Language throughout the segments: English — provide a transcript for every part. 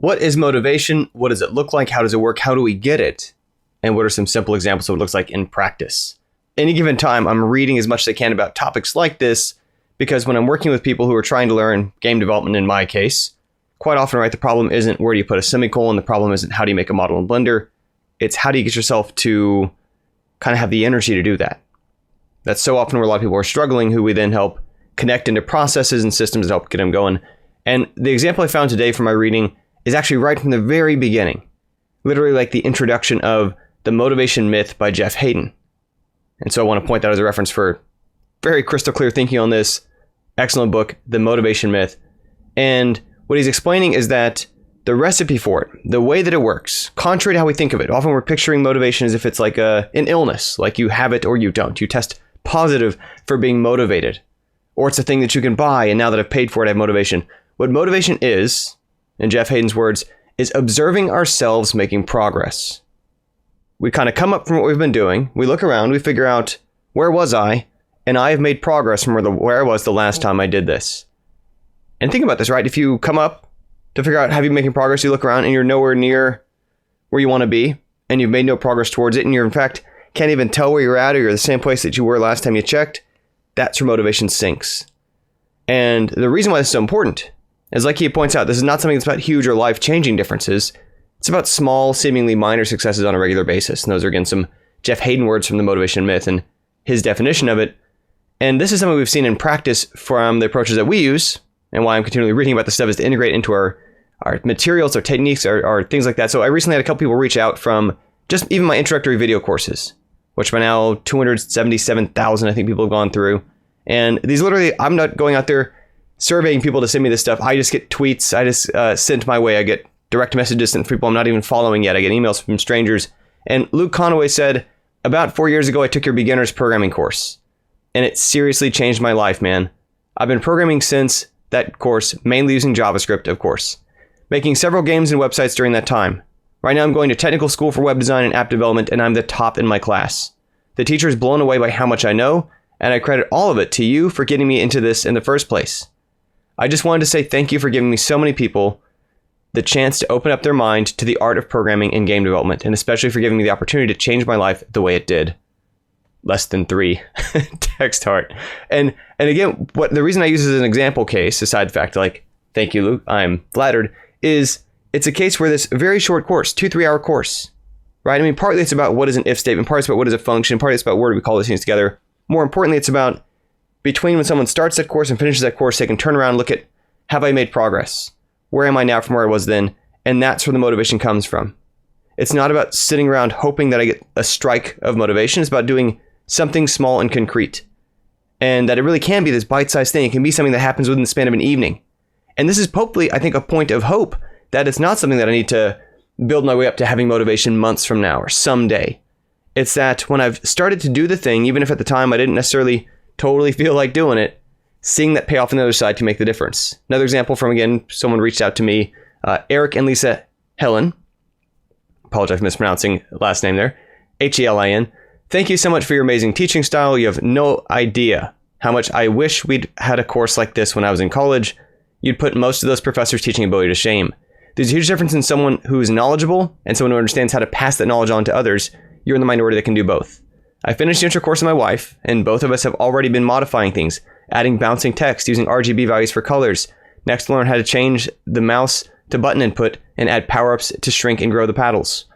What is motivation? What does it look like? How does it work? How do we get it? And what are some simple examples of what it looks like in practice? Any given time, I'm reading as much as I can about topics like this because when I'm working with people who are trying to learn game development, in my case, quite often, right, the problem isn't where do you put a semicolon, the problem isn't how do you make a model in Blender, it's how do you get yourself to kind of have the energy to do that. That's so often where a lot of people are struggling, who we then help connect into processes and systems to help get them going. And the example I found today from my reading is actually right from the very beginning, literally like the introduction of The Motivation Myth by Jeff Hayden. And so I want to point that as a reference for very crystal clear thinking on this excellent book, The Motivation Myth. And what he's explaining is that the recipe for it, the way that it works, contrary to how we think of it, often we're picturing motivation as if it's like an illness, like you have it or you don't. You test positive for being motivated, or it's a thing that you can buy, and now that I've paid for it, I have motivation. What motivation is, in Jeff Hayden's words, is observing ourselves making progress. We kind of come up from what we've been doing, we look around, we figure out, where was I? And I have made progress from where I was the last time I did this. And think about this, right? If you come up to figure out, have you making progress, you look around and you're nowhere near where you want to be, and you've made no progress towards it, and you're in fact can't even tell where you're at, or you're the same place that you were last time you checked, that's where motivation sinks. And the reason why this is so important is, like he points out, this is not something that's about huge or life-changing differences. It's about small, seemingly minor successes on a regular basis. And those are, again, some Jeff Hayden words from The Motivation Myth and his definition of it. And this is something we've seen in practice from the approaches that we use, and why I'm continually reading about this stuff is to integrate into our materials, our techniques, our things like that. So I recently had a couple people reach out from just even my introductory video courses, which by now 277,000 I think people have gone through. And these literally, I'm not going out there surveying people to send me this stuff. I just get tweets. I just sent my way. I get direct messages sent from people I'm not even following yet. I get emails from strangers. And Luke Conaway said, about 4 years ago, I took your beginner's programming course. And it seriously changed my life, man. I've been programming since that course, mainly using JavaScript, of course. Making several games and websites during that time. Right now I'm going to technical school for web design and app development, and I'm the top in my class. The teacher is blown away by how much I know, and I credit all of it to you for getting me into this in the first place. I just wanted to say thank you for giving me so many people the chance to open up their mind to the art of programming and game development, and especially for giving me the opportunity to change my life the way it did. Less than 3 text heart. And again, what the reason I use this as an example case, aside the fact like, thank you, Luke, I'm flattered, is it's a case where this very short course, 2-3 hour course, right? I mean, partly it's about what is an if statement, partly it's about what is a function, partly it's about where do we call these things together. More importantly, it's about between when someone starts that course and finishes that course, they can turn around and look at, have I made progress? Where am I now from where I was then? And that's where the motivation comes from. It's not about sitting around hoping that I get a strike of motivation. It's about doing something small and concrete. And that it really can be this bite-sized thing. It can be something that happens within the span of an evening. And this is hopefully, I think, a point of hope that it's not something that I need to build my way up to having motivation months from now or someday. It's that when I've started to do the thing, even if at the time I didn't necessarily totally feel like doing it, seeing that payoff on the other side can make the difference. Another example from, again, someone reached out to me, Eric and Lisa Helen. Apologize for mispronouncing the last name there. Helin. Thank you so much for your amazing teaching style. You have no idea how much I wish we'd had a course like this when I was in college. You'd put most of those professors' teaching ability to shame. There's a huge difference in someone who is knowledgeable and someone who understands how to pass that knowledge on to others. You're in the minority that can do both. I finished the intro course with my wife, and both of us have already been modifying things, adding bouncing text, using RGB values for colors. Next, learn how to change the mouse to button input and add power-ups to shrink and grow the paddles.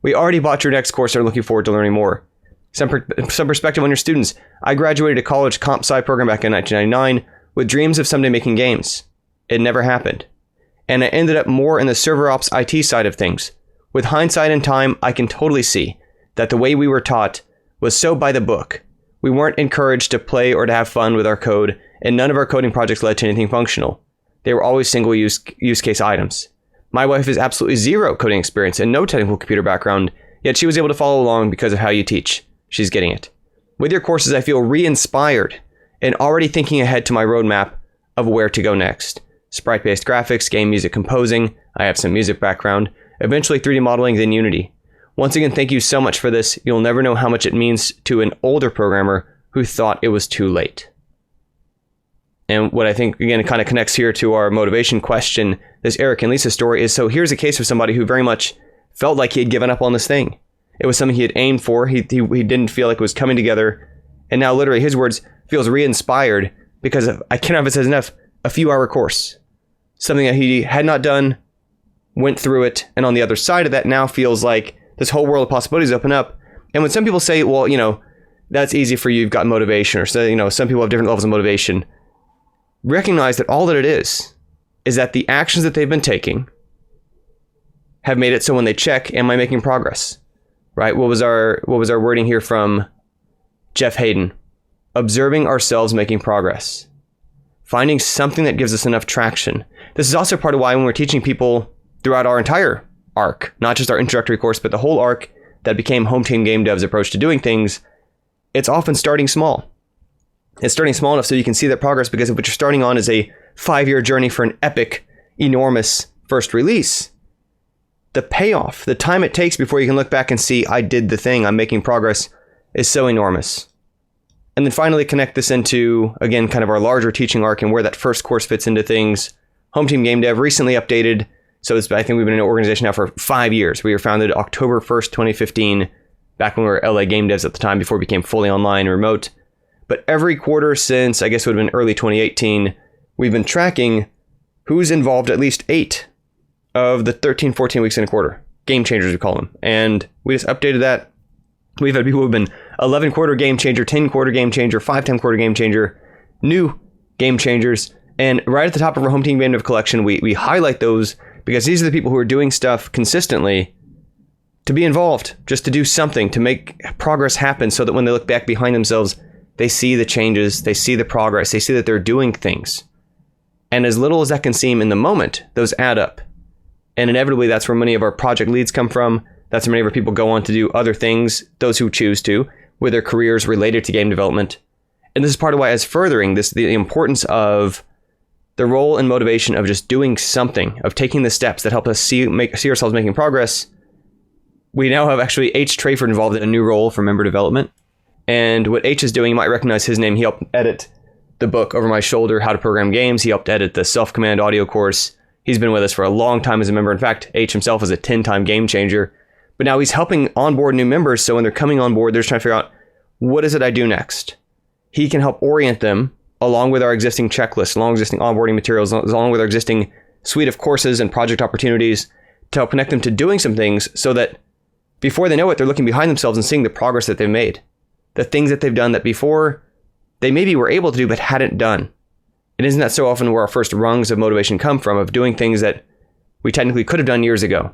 We already bought your next course and are looking forward to learning more. Some perspective on your students. I graduated a college comp sci program back in 1999 with dreams of someday making games. It never happened. And I ended up more in the server ops IT side of things. With hindsight and time, I can totally see that the way we were taught was so by the book. We weren't encouraged to play or to have fun with our code, and none of our coding projects led to anything functional. They were always single use case items. My wife has absolutely zero coding experience and no technical computer background, yet she was able to follow along because of how you teach. She's getting it. With your courses, I feel re-inspired and already thinking ahead to my roadmap of where to go next. Sprite-based graphics, game music composing, I have some music background, eventually 3D modeling, then Unity. Once again, thank you so much for this. You'll never know how much it means to an older programmer who thought it was too late. And what I think, again, it kind of connects here to our motivation question, this Eric and Lisa story is, so here's a case of somebody who very much felt like he had given up on this thing. It was something he had aimed for. He didn't feel like it was coming together. And now literally his words, feels re-inspired because of, I cannot emphasize enough, a few-hour course. Something that he had not done, went through it, and on the other side of that now feels like this whole world of possibilities open up. And when some people say, well, that's easy for you, you've got motivation, or so, some people have different levels of motivation, recognize that all that it is that the actions that they've been taking have made it so when they check, am I making progress? Right? What was our wording here from Jeff Hayden? Observing ourselves making progress. Finding something that gives us enough traction. This is also part of why when we're teaching people throughout our entire arc, not just our introductory course, but the whole arc that became Home Team Game Dev's approach to doing things, it's often starting small. It's starting small enough so you can see that progress, because if what you're starting on is a 5-year journey for an epic, enormous first release, the payoff, the time it takes before you can look back and see, I did the thing, I'm making progress, is so enormous. And then finally connect this into, again, kind of our larger teaching arc and where that first course fits into things. Home Team Game Dev recently updated. So I think we've been in an organization now for 5 years. We were founded October 1st, 2015, back when we were LA Game Devs at the time, before we became fully online and remote. But every quarter since, I guess it would have been early 2018, we've been tracking who's involved at least 8 of the 13, 14 weeks in a quarter. Game changers, we call them. And we just updated that. We've had people who've been 11 quarter game changer, 10 quarter game changer, 5-10 quarter game changer, new game changers. And right at the top of our Home Team Game Dev collection, we highlight those because these are the people who are doing stuff consistently to be involved, just to do something, to make progress happen, so that when they look back behind themselves, they see the changes, they see the progress, they see that they're doing things. And as little as that can seem in the moment, those add up. And inevitably, that's where many of our project leads come from. That's where many of our people go on to do other things, those who choose to, with their careers related to game development. And this is part of why, as furthering this, the importance of the role and motivation of just doing something, of taking the steps that help us see ourselves making progress. We now have actually H. Trayford involved in a new role for member development. And what H is doing, you might recognize his name. He helped edit the book Over My Shoulder, How to Program Games. He helped edit the Self-Command audio course. He's been with us for a long time as a member. In fact, H himself is a 10-time game changer. But now he's helping onboard new members. So when they're coming on board, they're just trying to figure out, what is it I do next? He can help orient them along with our existing checklist, along with existing onboarding materials, along with our existing suite of courses and project opportunities, to help connect them to doing some things so that before they know it, they're looking behind themselves and seeing the progress that they've made. The things that they've done that before they maybe were able to do but hadn't done. And isn't that so often where our first rungs of motivation come from, of doing things that we technically could have done years ago?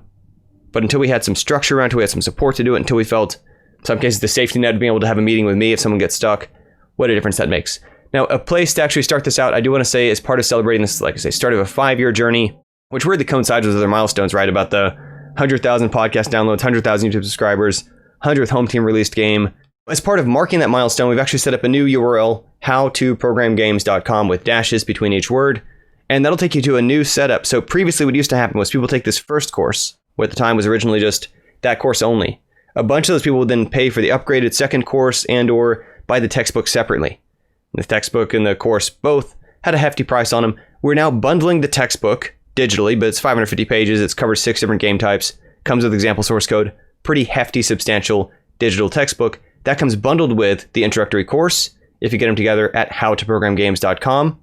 But until we had some structure around it, until we had some support to do it, until we felt, in some cases, the safety net of being able to have a meeting with me if someone gets stuck, what a difference that makes. Now, a place to actually start this out, I do want to say, as part of celebrating this, like I say, start of a 5-year journey, which really coincides with other milestones, right? About the 100,000 podcast downloads, 100,000 YouTube subscribers, 100th Home Team released game. As part of marking that milestone, we've actually set up a new URL, howtoprogramgames.com, with dashes between each word. And that'll take you to a new setup. So previously what used to happen was people take this first course, what at the time was originally just that course only. A bunch of those people would then pay for the upgraded second course and or buy the textbook separately. The textbook and the course both had a hefty price on them. We're now bundling the textbook digitally, but it's 550 pages. It's covers 6 different game types, comes with example source code, pretty hefty, substantial digital textbook. That comes bundled with the introductory course if you get them together at howtoprogramgames.com.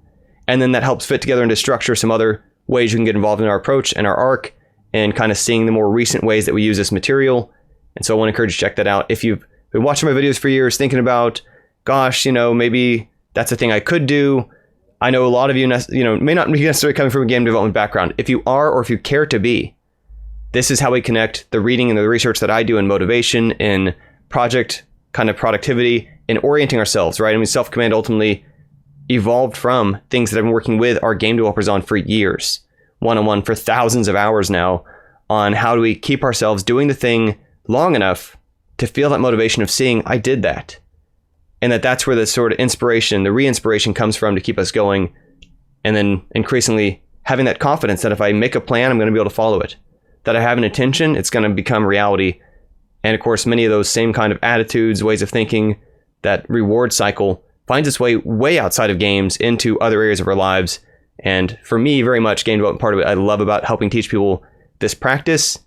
And then that helps fit together into structure some other ways you can get involved in our approach and our arc, and kind of seeing the more recent ways that we use this material. And so I want to encourage you to check that out. If you've been watching my videos for years thinking about, gosh, maybe that's a thing I could do. I know a lot of you, may not be necessarily coming from a game development background. If you are, or if you care to be, this is how we connect the reading and the research that I do in motivation, in project kind of productivity, in orienting ourselves, right? I mean, Self-Command ultimately evolved from things that I've been working with our game developers on for years, one-on-one for thousands of hours now, on how do we keep ourselves doing the thing long enough to feel that motivation of seeing, I did that. And that's where the sort of inspiration, the re-inspiration comes from to keep us going. And then increasingly having that confidence that if I make a plan, I'm going to be able to follow it. That I have an intention, it's going to become reality. And of course, many of those same kind of attitudes, ways of thinking, that reward cycle finds its way outside of games into other areas of our lives. And for me, very much game development, part of it I love about helping teach people this practice.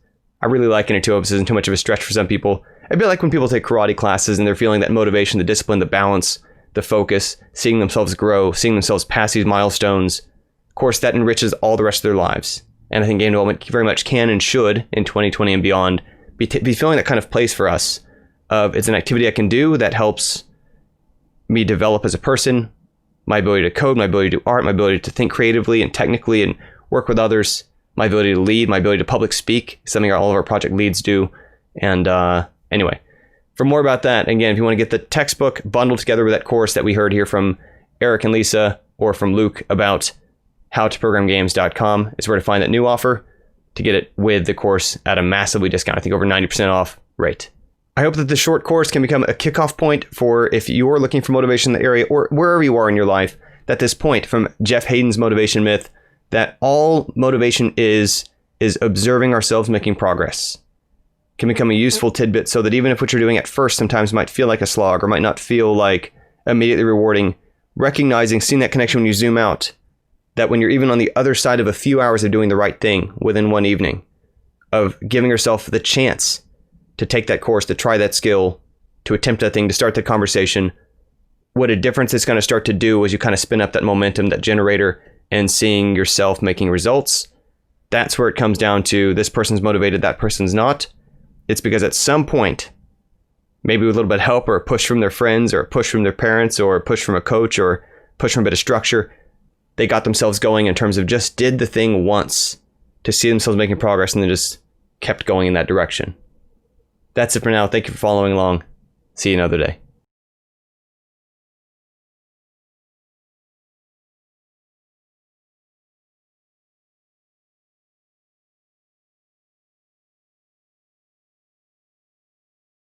I really like it too. This isn't too much of a stretch for some people. A bit like when people take karate classes and they're feeling that motivation, the discipline, the balance, the focus, seeing themselves grow, seeing themselves pass these milestones. Of course, that enriches all the rest of their lives. And I think game development very much can and should in 2020 and beyond be filling that kind of place for us. It's an activity I can do that helps me develop as a person, my ability to code, my ability to do art, my ability to think creatively and technically and work with others, my ability to lead, my ability to public speak, something all of our project leads do. And anyway, for more about that, again, if you want to get the textbook bundled together with that course that we heard here from Eric and Lisa or from Luke about howtoprogramgames.com is where to find that new offer to get it with the course at a massively discount, I think over 90% off rate. I hope that the short course can become a kickoff point for if you're looking for motivation in the area or wherever you are in your life, that this point from Jeff Hayden's motivation myth, that all motivation is observing ourselves making progress, can become a useful tidbit so that even if what you're doing at first sometimes might feel like a slog or might not feel like immediately rewarding, recognizing, seeing that connection when you zoom out, that when you're even on the other side of a few hours of doing the right thing within one evening, of giving yourself the chance to take that course, to try that skill, to attempt that thing, to start the conversation, what a difference it's going to start to do as you kind of spin up that momentum, that generator, and seeing yourself making results. That's where it comes down to this person's motivated, that person's not. It's because at some point, maybe with a little bit of help or a push from their friends or a push from their parents or a push from a coach or a push from a bit of structure, they got themselves going in terms of just did the thing once to see themselves making progress and then just kept going in that direction. That's it for now. Thank you for following along. See you another day.